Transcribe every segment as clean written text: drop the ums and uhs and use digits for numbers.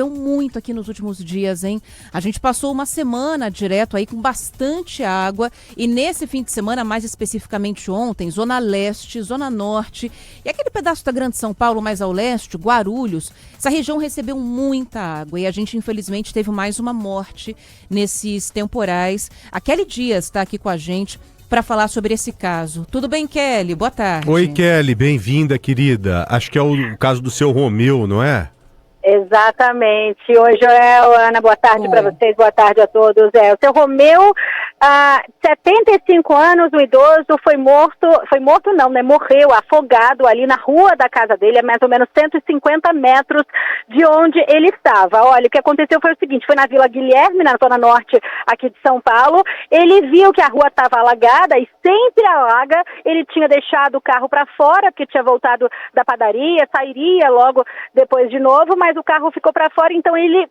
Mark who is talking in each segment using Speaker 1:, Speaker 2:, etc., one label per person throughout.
Speaker 1: Muito aqui nos últimos dias, hein? A gente passou uma semana direto aí com bastante água e nesse fim de semana, mais especificamente ontem, Zona Leste, Zona Norte e aquele pedaço da Grande São Paulo mais ao leste, Guarulhos, essa região recebeu muita água e a gente infelizmente teve mais uma morte nesses temporais. A Kelly Dias está aqui com a gente para falar sobre esse caso. Tudo bem, Kelly? Boa tarde.
Speaker 2: Oi, Kelly, bem-vinda, querida. Acho que é o caso do seu Romeu, não é?
Speaker 3: Exatamente. Oi, Joel, Ana, boa tarde para vocês, boa tarde a todos. O seu Romeu, 75 anos, o idoso, morreu afogado ali na rua da casa dele, a mais ou menos 150 metros de onde ele estava. Olha, o que aconteceu foi o seguinte, foi na Vila Guilherme, na Zona Norte aqui de São Paulo, ele viu que a rua estava alagada e sempre alaga, ele tinha deixado o carro para fora, porque tinha voltado da padaria, sairia logo depois de novo, mas o carro ficou para fora, então ele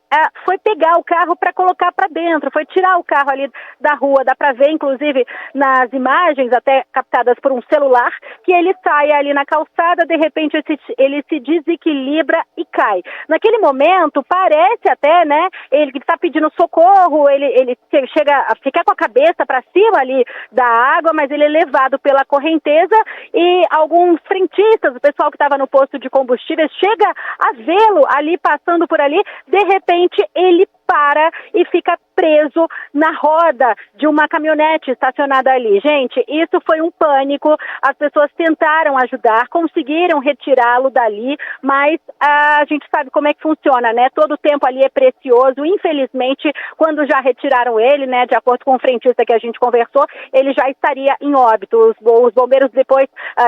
Speaker 3: foi pegar o carro para colocar para dentro, foi tirar o carro ali da rua, dá para ver inclusive nas imagens, até captadas por um celular, que ele sai ali na calçada, de repente ele se desequilibra e cai. Naquele momento, parece até, né, ele está pedindo socorro, ele chega a ficar com a cabeça para cima ali da água, mas ele é levado pela correnteza e alguns frentistas, o pessoal que estava no posto de combustíveis, chega a vê-lo ali passando por ali, de repente ele para e fica preso na roda de uma caminhonete estacionada ali. Gente, isso foi um pânico, as pessoas tentaram ajudar, conseguiram retirá-lo dali, mas a gente sabe como é que funciona, né? Todo o tempo ali é precioso, infelizmente, quando já retiraram ele, né, de acordo com o frentista que a gente conversou, ele já estaria em óbito. Os bombeiros depois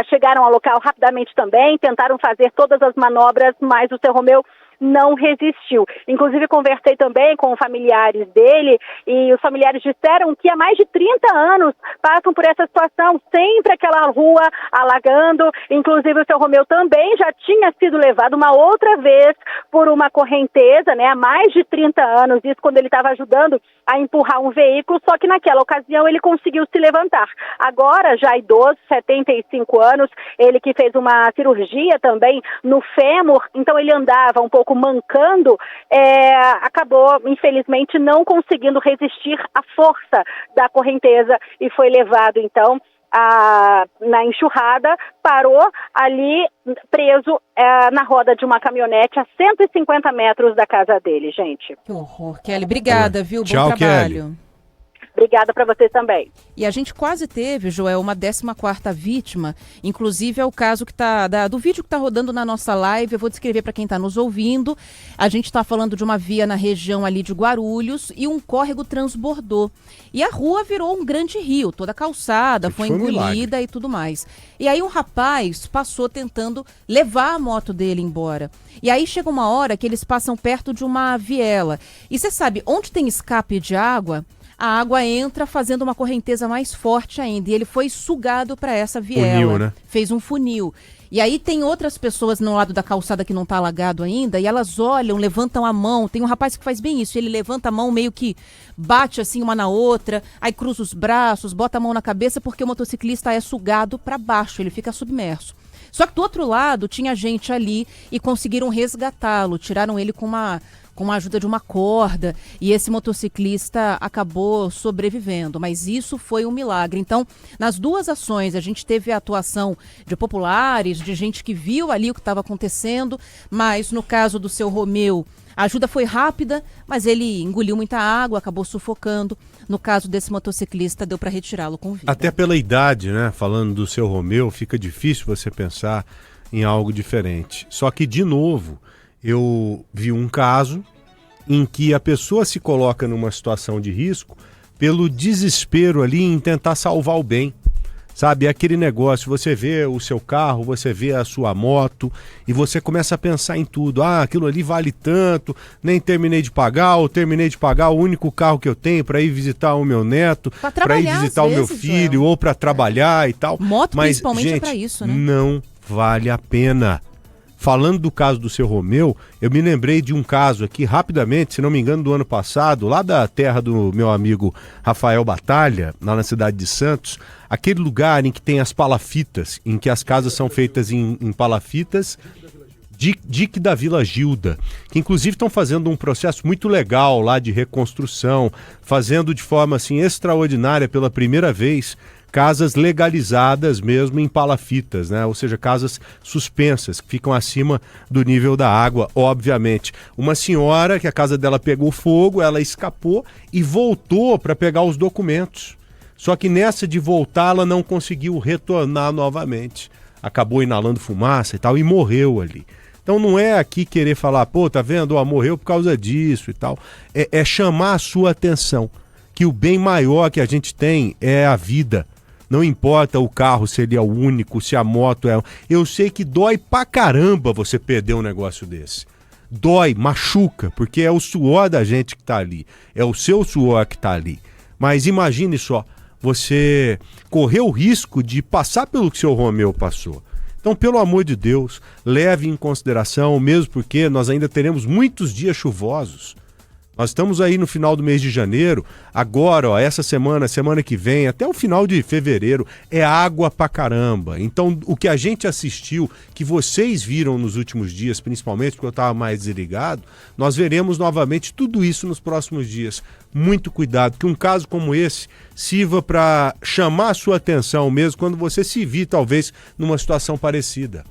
Speaker 3: chegaram ao local rapidamente também, tentaram fazer todas as manobras, mas o seu Romeu não resistiu. Inclusive, conversei também com familiares dele e os familiares disseram que há mais de 30 anos passam por essa situação, sempre aquela rua alagando. Inclusive, o seu Romeu também já tinha sido levado uma outra vez por uma correnteza, né, há mais de 30 anos, isso quando ele estava ajudando a empurrar um veículo, só que naquela ocasião ele conseguiu se levantar. Agora, já idoso, 75 anos, ele que fez uma cirurgia também no fêmur, então ele andava um pouco mancando, acabou, infelizmente, não conseguindo resistir à força da correnteza e foi levado, então, na enxurrada, parou ali preso na roda de uma caminhonete a 150 metros da casa dele, gente.
Speaker 1: Que horror, Kelly. Obrigada, viu?
Speaker 2: Tchau,
Speaker 1: bom trabalho.
Speaker 2: Kelly.
Speaker 3: Obrigada para vocês também.
Speaker 1: E a gente quase teve, Joel, uma 14ª vítima, inclusive é o caso que do vídeo que está rodando na nossa live, eu vou descrever para quem está nos ouvindo. A gente está falando de uma via na região ali de Guarulhos e um córrego transbordou. E a rua virou um grande rio, toda a calçada, foi engolida e tudo mais. E aí um rapaz passou tentando levar a moto dele embora. E aí chega uma hora que eles passam perto de uma viela. E você sabe, onde tem escape de água, a água entra fazendo uma correnteza mais forte ainda. E ele foi sugado para essa viela.
Speaker 2: Funil, né?
Speaker 1: Fez um funil. E aí tem outras pessoas no lado da calçada que não está alagado ainda, e elas olham, levantam a mão. Tem um rapaz que faz bem isso, ele levanta a mão meio que bate assim uma na outra, aí cruza os braços, bota a mão na cabeça porque o motociclista é sugado para baixo, ele fica submerso. Só que do outro lado tinha gente ali e conseguiram resgatá-lo, tiraram ele com a ajuda de uma corda, e esse motociclista acabou sobrevivendo, mas isso foi um milagre. Então, nas duas ações, a gente teve a atuação de populares, de gente que viu ali o que estava acontecendo, mas no caso do seu Romeu, a ajuda foi rápida, mas ele engoliu muita água, acabou sufocando. No caso desse motociclista, deu para retirá-lo com vida.
Speaker 2: Até pela idade, né? Falando do seu Romeu, fica difícil você pensar em algo diferente. Só que, de novo, eu vi um caso em que a pessoa se coloca numa situação de risco pelo desespero ali em tentar salvar o bem. Sabe, é aquele negócio, você vê o seu carro, você vê a sua moto e você começa a pensar em tudo. Aquilo ali vale tanto, nem terminei de pagar, ou terminei de pagar o único carro que eu tenho para ir visitar o meu neto, para ir visitar o meu filho, Joel, ou para trabalhar e tal.
Speaker 1: Moto,
Speaker 2: mas,
Speaker 1: principalmente,
Speaker 2: gente,
Speaker 1: é para isso, né?
Speaker 2: Não vale a pena. Falando do caso do seu Romeu, eu me lembrei de um caso aqui rapidamente, se não me engano, do ano passado, lá da terra do meu amigo Rafael Batalha, lá na cidade de Santos, aquele lugar em que tem as palafitas, em que as casas são feitas em palafitas DIC da Vila Gilda, que inclusive estão fazendo um processo muito legal lá de reconstrução, fazendo de forma assim extraordinária pela primeira vez casas legalizadas mesmo em palafitas, né? Ou seja, casas suspensas, que ficam acima do nível da água, obviamente. Uma senhora que a casa dela pegou fogo, ela escapou e voltou para pegar os documentos. Só que nessa de voltar, ela não conseguiu retornar novamente. Acabou inalando fumaça e tal e morreu ali. Então não é aqui querer falar, pô, tá vendo? Ó, morreu por causa disso e tal. É chamar a sua atenção que o bem maior que a gente tem é a vida. Não importa o carro, se ele é o único, se a moto é... Eu sei que dói pra caramba você perder um negócio desse. Dói, machuca, porque é o suor da gente que tá ali. É o seu suor que tá ali. Mas imagine só, você correu o risco de passar pelo que o seu Romeu passou. Então, pelo amor de Deus, leve em consideração, mesmo porque nós ainda teremos muitos dias chuvosos. Nós estamos aí no final do mês de janeiro, agora, ó, essa semana, semana que vem, até o final de fevereiro, é água pra caramba. Então, o que a gente assistiu, que vocês viram nos últimos dias, principalmente porque eu estava mais desligado, nós veremos novamente tudo isso nos próximos dias. Muito cuidado, que um caso como esse sirva para chamar a sua atenção mesmo quando você se vir, talvez, numa situação parecida.